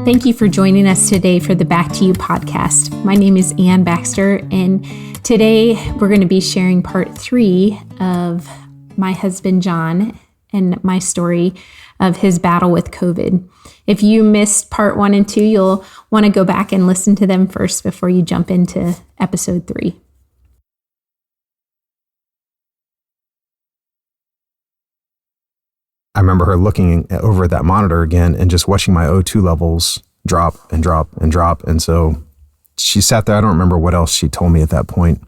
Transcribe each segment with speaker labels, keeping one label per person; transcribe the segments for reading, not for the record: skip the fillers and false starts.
Speaker 1: Thank you for joining us today for the Back to You podcast. My name is Ann Baxter, and today we're going to be sharing part 3 of my husband, John, and my story of his battle with COVID. If you missed part 1 and 2, you'll want to go back and listen to them first before you jump into episode 3.
Speaker 2: I remember her looking over at that monitor again and just watching my O2 levels drop and drop and drop. And so she sat there. I don't remember what else she told me at that point,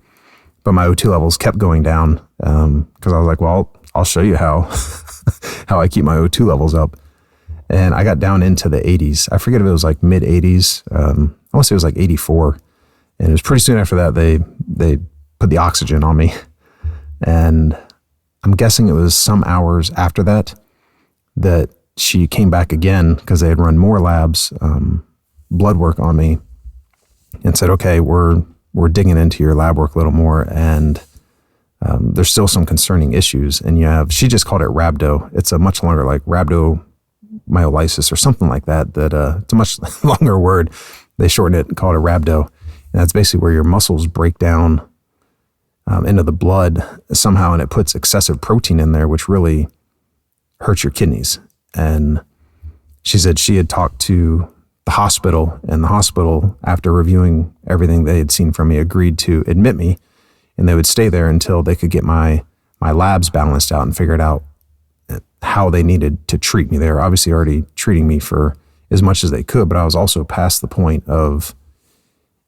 Speaker 2: but my O2 levels kept going down because I was like, well, I'll show you how I keep my O2 levels up. And I got down into the 80s. I forget if it was like mid 80s. I want to say it was like 84. And it was pretty soon after that they put the oxygen on me. And I'm guessing it was some hours after that she came back again because they had run more labs, blood work on me, and said, okay, we're digging into your lab work a little more, and there's still some concerning issues. And she just called it rhabdo. It's a much longer, like rhabdomyolysis or something like that, it's a much longer word. They shortened it and called it rhabdo. And that's basically where your muscles break down into the blood somehow, and it puts excessive protein in there, which really hurts your kidneys. And she said she had talked to the hospital, and the hospital, after reviewing everything they had seen from me, agreed to admit me, and they would stay there until they could get my labs balanced out and figured out how they needed to treat me. They were obviously already treating me for as much as they could, but I was also past the point of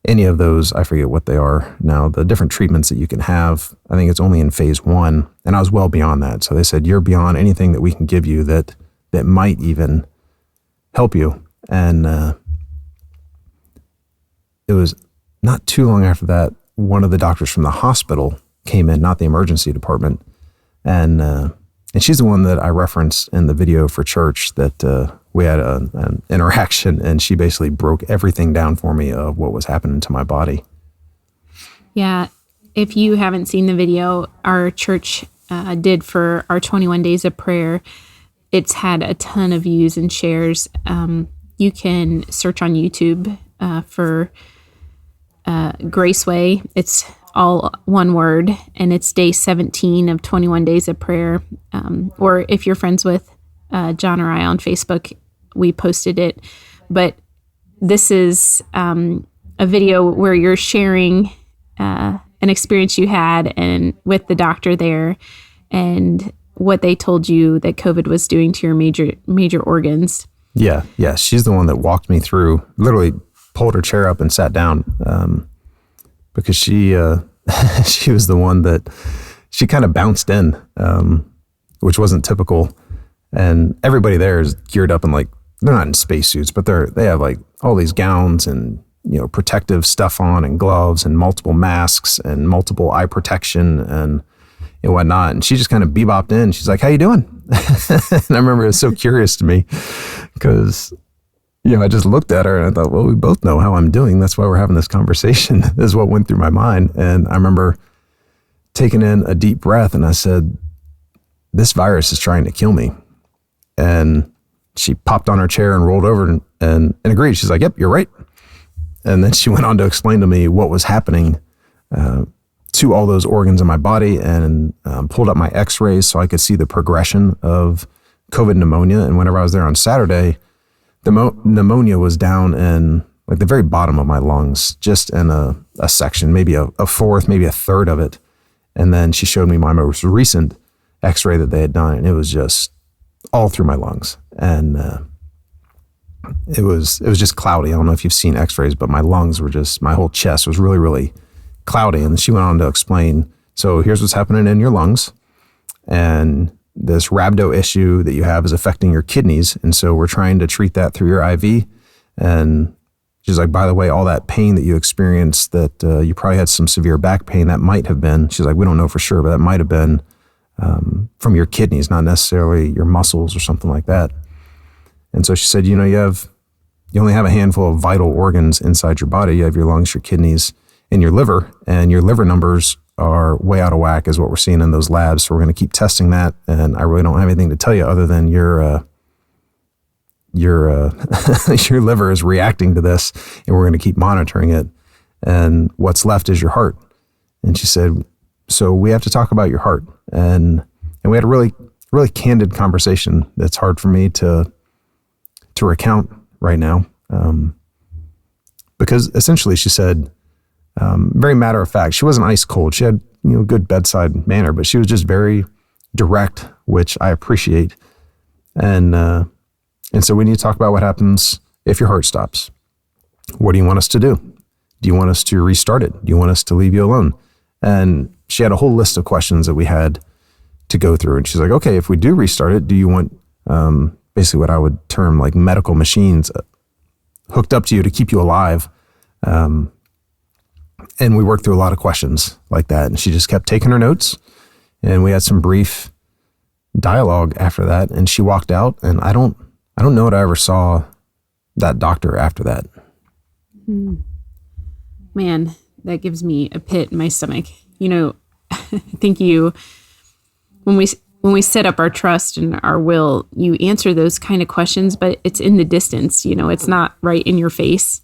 Speaker 2: any of those, I forget what they are now, the different treatments that you can have. I think it's only in phase 1, and I was well beyond that. So they said, you're beyond anything that we can give you that might even help you. And it was not too long after that, one of the doctors from the hospital came in, not the emergency department, and she's the one that I referenced in the video for church that we had an interaction, and she basically broke everything down for me of what was happening to my body.
Speaker 1: Yeah, if you haven't seen the video, our church did for our 21 days of prayer. It's had a ton of views and shares. You can search on YouTube for Graceway. It's all one word, and it's day 17 of 21 days of prayer. Or if you're friends with John or I on Facebook, we posted it. But this is a video where you're sharing an experience you had and with the doctor there, and what they told you that COVID was doing to your major organs.
Speaker 2: Yeah. She's the one that walked me through, literally pulled her chair up and sat down, because she was the one that she kind of bounced in, which wasn't typical. And everybody there is geared up in, like, they're not in spacesuits, but they have like all these gowns and, protective stuff on and gloves and multiple masks and multiple eye protection and whatnot. And she just kind of bebopped in. She's like, how you doing? And I remember it was so curious to me because, I just looked at her and I thought, well, we both know how I'm doing. That's why we're having this conversation. This is what went through my mind. And I remember taking in a deep breath and I said, this virus is trying to kill me. And she popped on her chair and rolled over and agreed. She's like, yep, you're right. And then she went on to explain to me what was happening to all those organs in my body, and pulled up my x-rays so I could see the progression of COVID pneumonia. And whenever I was there on Saturday, the pneumonia was down in like the very bottom of my lungs, just in a section, maybe a fourth, maybe a third of it. And then she showed me my most recent x-ray that they had done, and it was just all through my lungs. And it was just cloudy. I don't know if you've seen x-rays, but my lungs were just, my whole chest was really, really cloudy. And she went on to explain, so here's what's happening in your lungs, and this rhabdo issue that you have is affecting your kidneys, and so we're trying to treat that through your IV. And she's like, by the way, all that pain that you experienced, that you probably had some severe back pain, that might have been, she's like, we don't know for sure, but that might have been from your kidneys, not necessarily your muscles or something like that. And so she said, you only have a handful of vital organs inside your body. You have your lungs, your kidneys, and your liver, and your liver numbers are way out of whack is what we're seeing in those labs. So we're going to keep testing that. And I really don't have anything to tell you other than your your your liver is reacting to this, and we're going to keep monitoring it. And what's left is your heart. And she said, so we have to talk about your heart. And we had a really, really candid conversation that's hard for me to recount right now. Because essentially she said, very matter of fact, she wasn't ice cold. She had, good bedside manner, but she was just very direct, which I appreciate. And so we need to talk about what happens if your heart stops. What do you want us to do? Do you want us to restart it? Do you want us to leave you alone? And she had a whole list of questions that we had to go through. And she's like, okay, if we do restart it, do you want basically what I would term like medical machines hooked up to you to keep you alive? And we worked through a lot of questions like that. And she just kept taking her notes. And we had some brief dialogue after that. And she walked out. And I don't know that I ever saw that doctor after that.
Speaker 1: Man, that gives me a pit in my stomach. I think when we set up our trust and our will, you answer those kind of questions, but it's in the distance, it's not right in your face.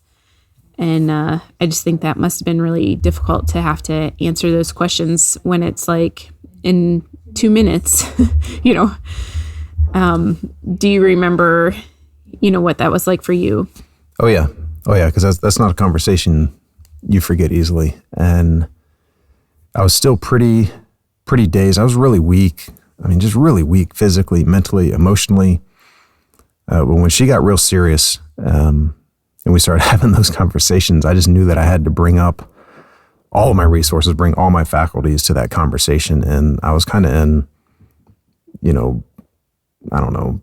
Speaker 1: And I just think that must have been really difficult to have to answer those questions when it's like in 2 minutes, Do you remember, what that was like for you?
Speaker 2: Oh yeah. Because that's not a conversation you forget easily. And I was still pretty dazed. I was really weak. I mean, just really weak physically, mentally, emotionally. But when she got real serious, and we started having those conversations, I just knew that I had to bring up all of my resources, bring all my faculties to that conversation. And I was kind of in, I don't know,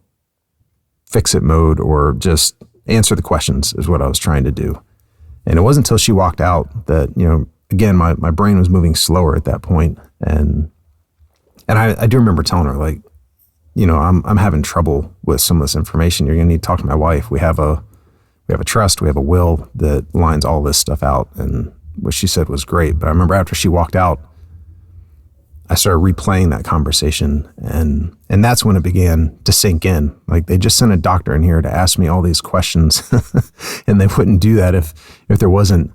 Speaker 2: fix it mode, or just answer the questions is what I was trying to do. And it wasn't until she walked out that, again, my brain was moving slower at that point. And I do remember telling her, like, I'm having trouble with some of this information. You're going to need to talk to my wife. We have a trust, we have a will that lines all this stuff out. And what she said was great. But I remember after she walked out, I started replaying that conversation, and that's when it began to sink in. Like, they just sent a doctor in here to ask me all these questions, and they wouldn't do that if there wasn't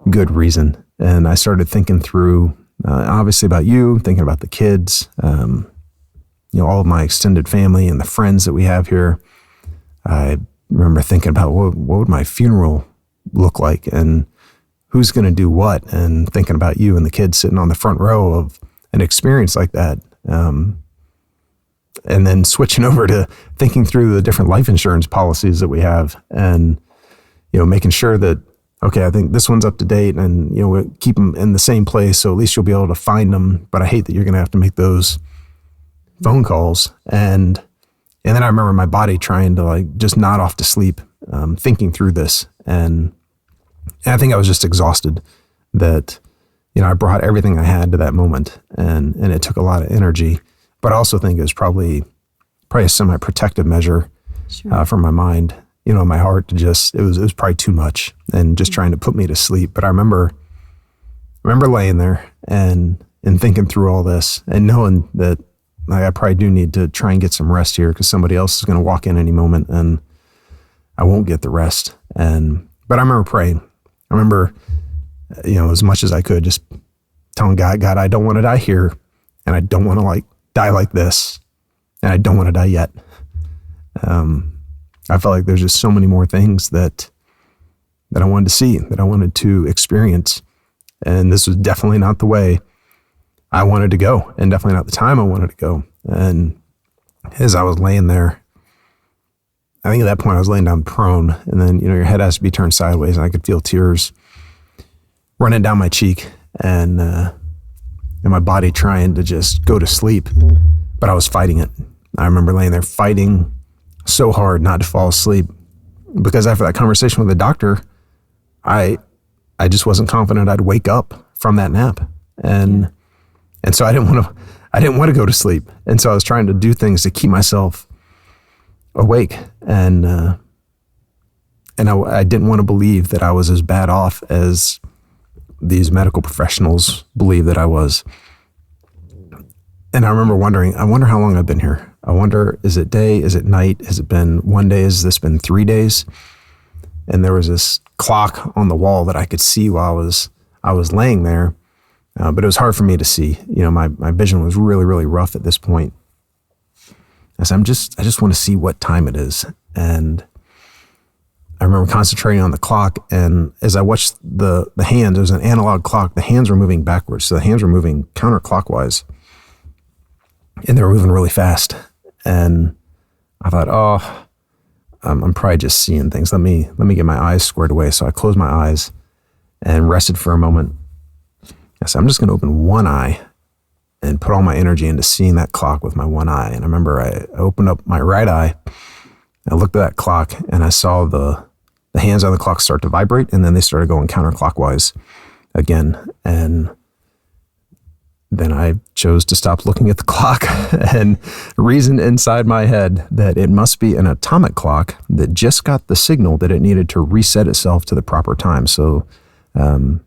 Speaker 2: good reason. And I started thinking through, obviously about you, thinking about the kids, all of my extended family and the friends that we have here. I remember thinking about what would my funeral look like, and who's going to do what, and thinking about you and the kids sitting on the front row of an experience like that. And then switching over to thinking through the different life insurance policies that we have, and, making sure that, okay, I think this one's up to date, and, we keep them in the same place, so at least you'll be able to find them. But I hate that you're going to have to make those phone calls. And then I remember my body trying to just nod off to sleep, thinking through this. And I think I was just exhausted that, I brought everything I had to that moment, and it took a lot of energy. But I also think it was probably a semi-protective measure for my mind, my heart to just, it was probably too much, and just trying to put me to sleep. But I remember laying there and thinking through all this, and knowing that I probably do need to try and get some rest here, because somebody else is going to walk in any moment and I won't get the rest. But I remember praying. I remember, as much as I could, just telling God, I don't want to die here, and I don't want to die like this, and I don't want to die yet. I felt like there's just so many more things that I wanted to see, that I wanted to experience. And this was definitely not the way I wanted to go, and definitely not the time I wanted to go. And as I was laying there, I think at that point I was laying down prone, and then, your head has to be turned sideways, and I could feel tears running down my cheek, and my body trying to just go to sleep, but I was fighting it. I remember laying there fighting so hard not to fall asleep, because after that conversation with the doctor, I just wasn't confident I'd wake up from that nap. And so I didn't want to go to sleep. And so I was trying to do things to keep myself awake. And I didn't want to believe that I was as bad off as these medical professionals believed that I was. And I remember wondering, I wonder how long I've been here. I wonder, is it day? Is it night? Has it been one day? Has this been 3 days? And there was this clock on the wall that I could see while I was laying there, but it was hard for me to see. My vision was really, really rough at this point. I said, I just want to see what time it is. And I remember concentrating on the clock, and as I watched the hands, it was an analog clock, the hands were moving backwards. So the hands were moving counterclockwise, and they were moving really fast. And I thought, I'm probably just seeing things. Let me get my eyes squared away. So I closed my eyes and rested for a moment. I said, I'm just going to open one eye and put all my energy into seeing that clock with my one eye. And I remember I opened up my right eye, I looked at that clock, and I saw the hands on the clock start to vibrate, and then they started going counterclockwise again. And then I chose to stop looking at the clock and reasoned inside my head that it must be an atomic clock that just got the signal that it needed to reset itself to the proper time. So I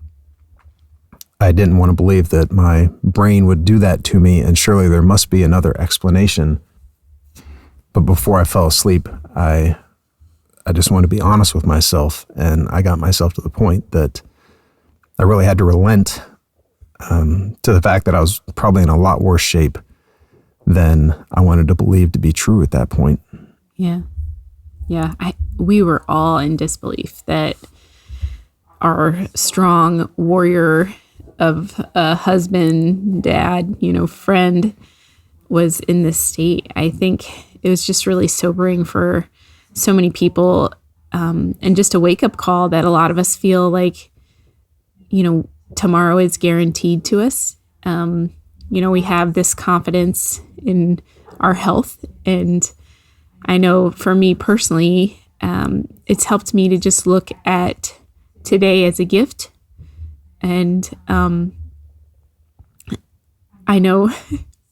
Speaker 2: didn't want to believe that my brain would do that to me, and surely there must be another explanation. But before I fell asleep, I just wanted to be honest with myself, and I got myself to the point that I really had to relent to the fact that I was probably in a lot worse shape than I wanted to believe to be true at that point.
Speaker 1: Yeah. Yeah. We were all in disbelief that our strong warrior of a husband, dad, friend was in this state. I think it was just really sobering for so many people, and just a wake-up call that a lot of us feel like, tomorrow is guaranteed to us. We have this confidence in our health. And I know for me personally, it's helped me to just look at today as a gift. And I know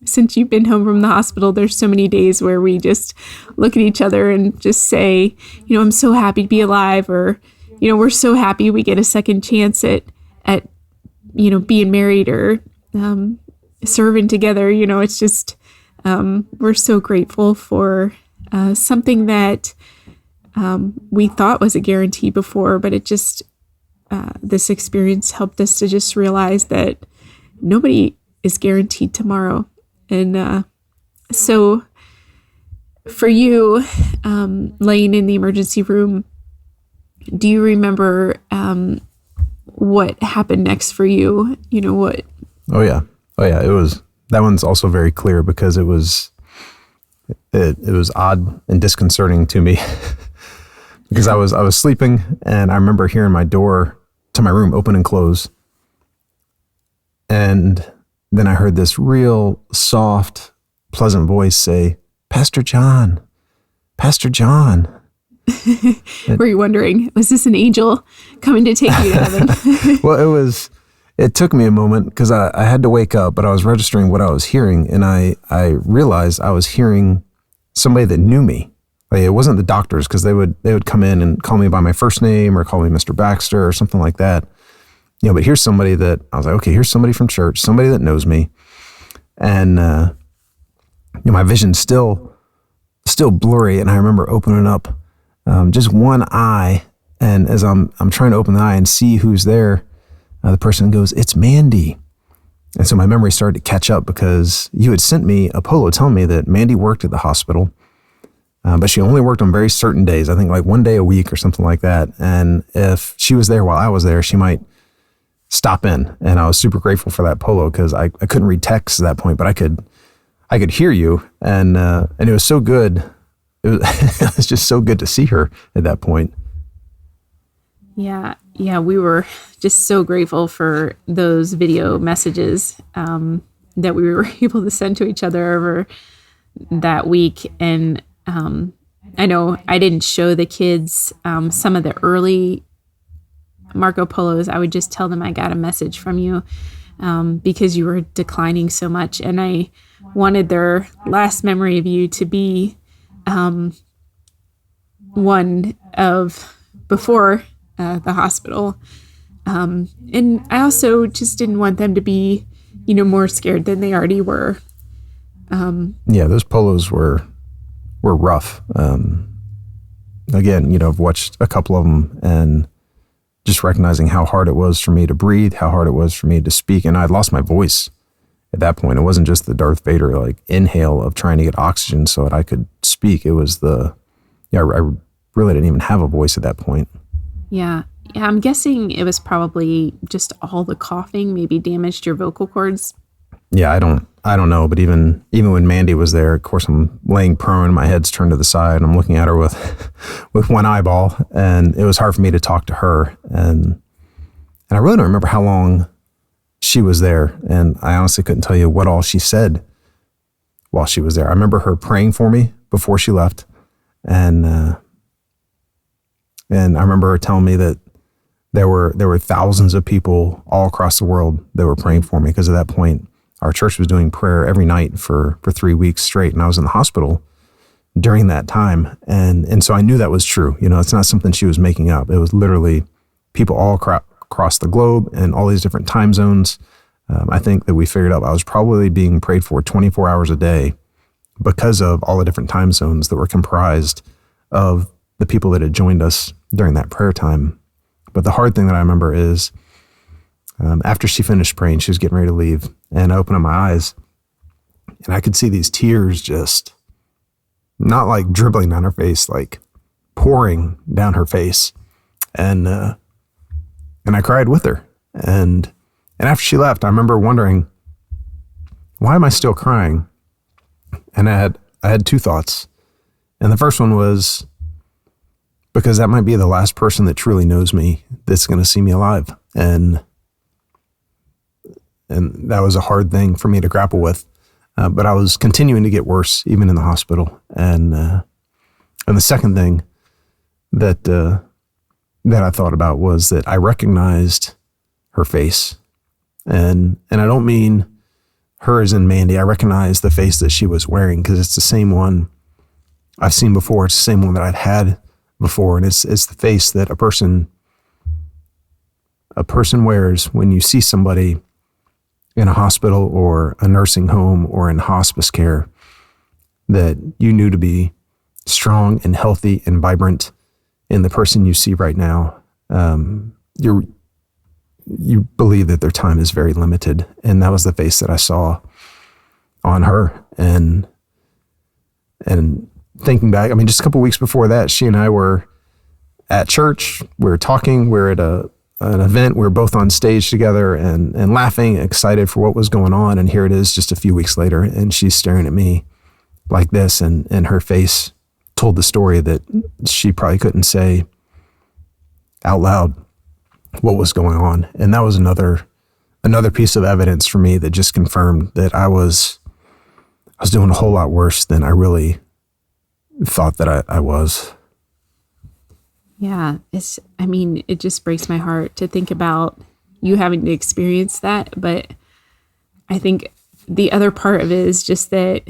Speaker 1: since you've been home from the hospital, there's so many days where we just look at each other and just say, I'm so happy to be alive, or, we're so happy we get a second chance at being married or serving together. It's just, we're so grateful for something that we thought was a guarantee before, but it just, this experience helped us to just realize that nobody is guaranteed tomorrow. And so for you, laying in the emergency room, do you remember what happened next for you? What?
Speaker 2: Oh yeah. That one's also very clear because it was odd and disconcerting to me because I was sleeping, and I remember hearing my door to my room open and close. And then I heard this real soft, pleasant voice say, Pastor John.
Speaker 1: Were you wondering, was this an angel coming to take you to heaven?
Speaker 2: Well, it took me a moment because I had to wake up, but I was registering what I was hearing, and I realized I was hearing somebody that knew me. Like, it wasn't the doctors, because they would come in and call me by my first name or call me Mr. Baxter or something like that. But here's somebody that I was like, okay, here's somebody from church, somebody that knows me. And my vision's still blurry, and I remember opening up just one eye, and as I'm trying to open the eye and see who's there, the person goes, "It's Mandy." And so my memory started to catch up because you had sent me a polo telling me that Mandy worked at the hospital, but she only worked on very certain days, I think like one day a week or something like that. And if she was there while I was there, she might stop in. And I was super grateful for that polo because I couldn't read text at that point, but I could hear you. And it was so good. It was just so good to see her at that point.
Speaker 1: Yeah, we were just so grateful for those video messages that we were able to send to each other over that week. And I know I didn't show the kids some of the early Marco Polos. I would just tell them I got a message from you because you were declining so much. And I wanted their last memory of you to be one of before the hospital. And I also just didn't want them to be, more scared than they already were.
Speaker 2: Yeah, those polos were rough. Again, I've watched a couple of them, and just recognizing how hard it was for me to breathe, how hard it was for me to speak, and I'd lost my voice at that point. It wasn't just the Darth Vader like inhale of trying to get oxygen so that I could speak. It was I really didn't even have a voice at that point.
Speaker 1: Yeah. Yeah, I'm guessing it was probably just all the coughing maybe damaged your vocal cords.
Speaker 2: Yeah, I don't know, but even when Mandy was there, of course I'm laying prone, my head's turned to the side, and I'm looking at her with with one eyeball, and it was hard for me to talk to her, and I really don't remember how long she was there, and I honestly couldn't tell you what all she said while she was there. I remember her praying for me before she left, and I remember her telling me that there were thousands of people all across the world that were praying for me, because at that point our church was doing prayer every night for 3 weeks straight, and I was in the hospital during that time, and so I knew that was true. It's not something she was making up. It was literally people all across the globe and all these different time zones. I think that we figured out I was probably being prayed for 24 hours a day because of all the different time zones that were comprised of the people that had joined us during that prayer time. But the hard thing that I remember is after she finished praying, she was getting ready to leave, and I opened up my eyes, and I could see these tears just not like dribbling down her face, like pouring down her face, and I cried with her. And after she left, I remember wondering, why am I still crying? And I had two thoughts, and the first one was, because that might be the last person that truly knows me that's going to see me alive. And that was a hard thing for me to grapple with. But I was continuing to get worse, even in the hospital. And the second thing that I thought about was that I recognized her face. And I don't mean her as in Mandy. I recognize the face that she was wearing, because it's the same one I've seen before. It's the same one that I'd had before, and it's the face that a person wears when you see somebody in a hospital or a nursing home or in hospice care that you knew to be strong and healthy and vibrant. And the person you see right now, you believe that their time is very limited, and that was the face that I saw on her. And thinking back, just a couple of weeks before that, she and I were at church. We were talking. We were at an event. We were both on stage together and laughing, excited for what was going on. And here it is just a few weeks later, and she's staring at me like this, and her face told the story that she probably couldn't say out loud what was going on. And that was another piece of evidence for me that just confirmed that I was doing a whole lot worse than I really thought that I was.
Speaker 1: Yeah, it just breaks my heart to think about you having to experience that. But I think the other part of it is just that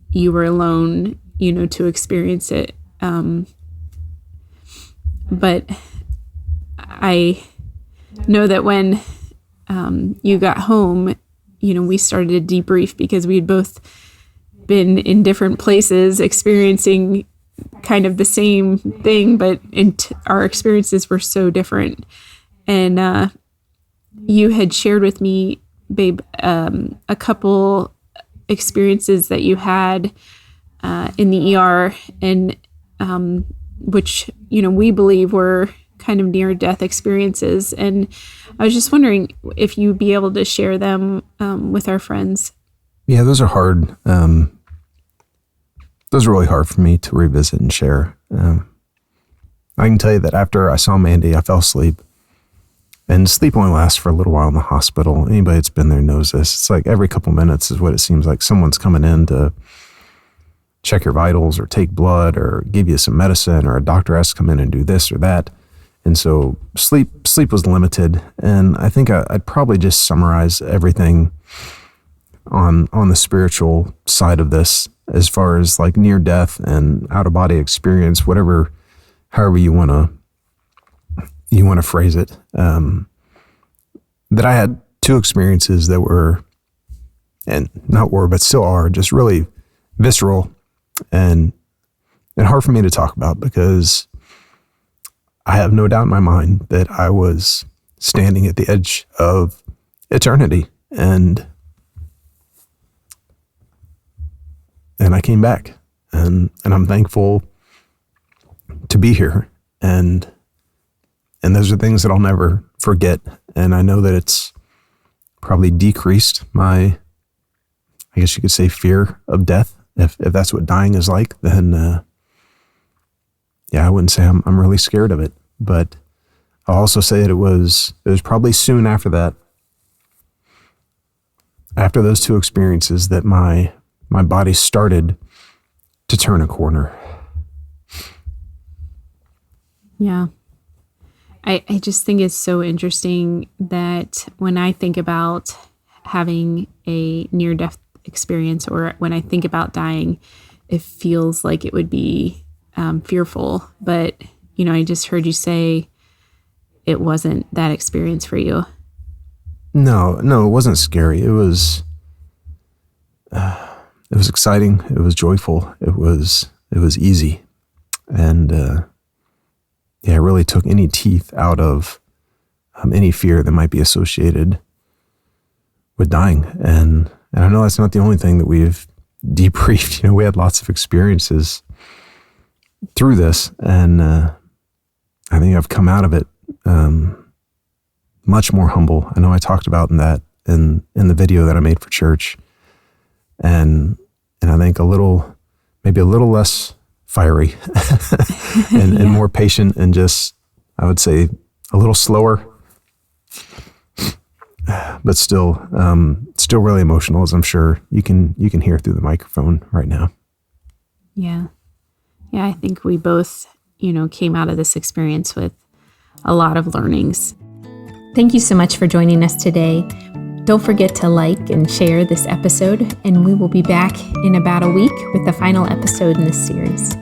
Speaker 1: you were alone, to experience it. But I know that when you got home, we started to debrief, because we had both been in different places experiencing kind of the same thing, but our experiences were so different. And you had shared with me, babe, a couple experiences that you had in the ER, and which we believe were kind of near-death experiences. And I was just wondering if you'd be able to share them with our friends.
Speaker 2: Yeah, those are hard. Those are really hard for me to revisit and share. I can tell you that after I saw Mandy, I fell asleep. And sleep only lasts for a little while in the hospital. Anybody that's been there knows this. It's like every couple minutes is what it seems like. Someone's coming in to check your vitals or take blood or give you some medicine, or a doctor has to come in and do this or that. And so sleep was limited. And I think I'd probably just summarize everything on the spiritual side of this, as far as like near death and out of body experience, however you want to phrase it. That I had two experiences that were and not were, but still are, just really visceral and hard for me to talk about, because I have no doubt in my mind that I was standing at the edge of eternity, and I came back, and I'm thankful to be here, and those are things that I'll never forget. And I know that it's probably decreased my, I guess you could say, fear of death. If that's what dying is like, then I wouldn't say I'm really scared of it. But I'll also say that it was probably soon after that, after those two experiences, that my body started to turn a corner.
Speaker 1: Yeah. I just think it's so interesting that when I think about having a near-death experience, or when I think about dying, it feels like it would be fearful. But, I just heard you say it wasn't that experience for you.
Speaker 2: No, it wasn't scary. It was exciting. It was joyful. It was easy. And it really took any teeth out of any fear that might be associated with dying. And I know that's not the only thing that we've debriefed. We had lots of experiences through this, and I think I've come out of it much more humble. I know I talked about that in the video that I made for church, and I think maybe a little less fiery and more patient, and just, I would say, a little slower, but still really emotional, as I'm sure you can hear through the microphone right now.
Speaker 1: Yeah. I think we both, came out of this experience with a lot of learnings. Thank you so much for joining us today. Don't forget to like and share this episode, and we will be back in about a week with the final episode in this series.